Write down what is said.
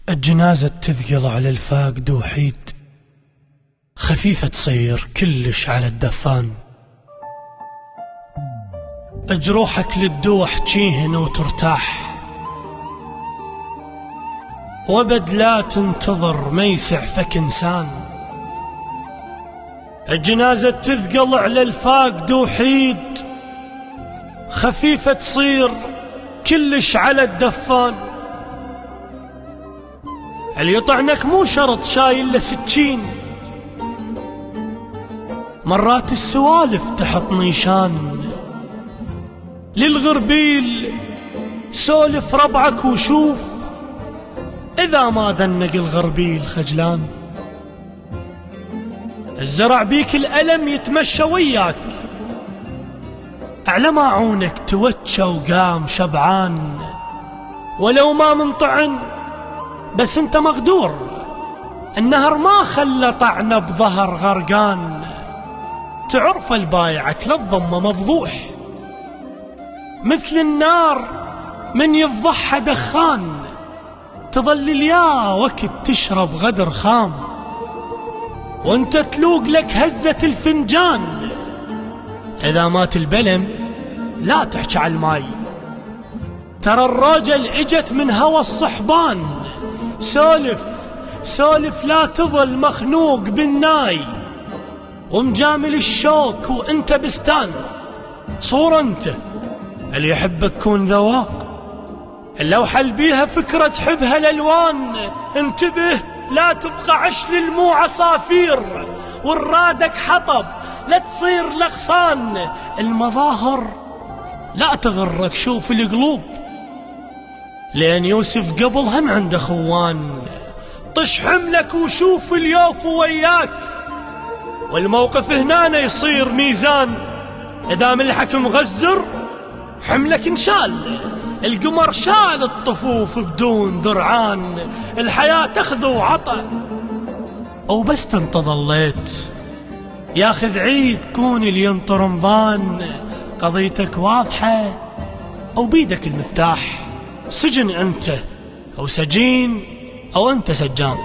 الجنازة تثقل على الفاقد وحيد، خفيفة تصير كلش على الدفان. جروحك للدوح تشيهن وترتاح، وابد لا تنتظر ما يسعفك إنسان. الجنازة تثقل على الفاقد وحيد، خفيفة تصير كلش على الدفان. اللي يطعنك مو شرط شايل له سكين، مرات السوالف تحط نيشان. للغربيل سولف ربعك وشوف، إذا ما دنق الغربيل خجلان. الزرع بيك الألم يتمشى وياك، على ماعونك توجه وقام شبعان. ولو ما منطعن بس انت مغدور، النهر ما خلى طعنه بظهر غرقان. تعرف البايعك للضمة مفضوح، مثل النار من يفضحها دخان. تظل اليا وقت تشرب غدر خام، وانت تلوق لك هزة الفنجان. إذا مات البلم لا تحكي على الماي، ترى الراجل اجت من هوى الصحبان. سولف لا تظل مخنوق بالناي، ومجامل الشوك وانت بستان. صورة انت اللي يحبك كون ذواق، اللوحة اللي بيها فكرة تحبها الالوان. انتبه لا تبقى عشل المو عصافير، والرادك حطب لا تصير لغصان. المظاهر لا تغرك، شوف القلوب، لأن يوسف قبل هم عنده خوان. طش حملك وشوف اليوف وياك، والموقف هنا يصير ميزان. إذا من الحكم غزر حملك انشال، القمر شال الطفوف بدون ذرعان. الحياة تأخذ وعطى، أو بس تنتظليت ياخذ عيد كون اللي ينطر رمضان. قضيتك واضحة أو بيدك المفتاح، سجن أنت أو سجين أو أنت سجان.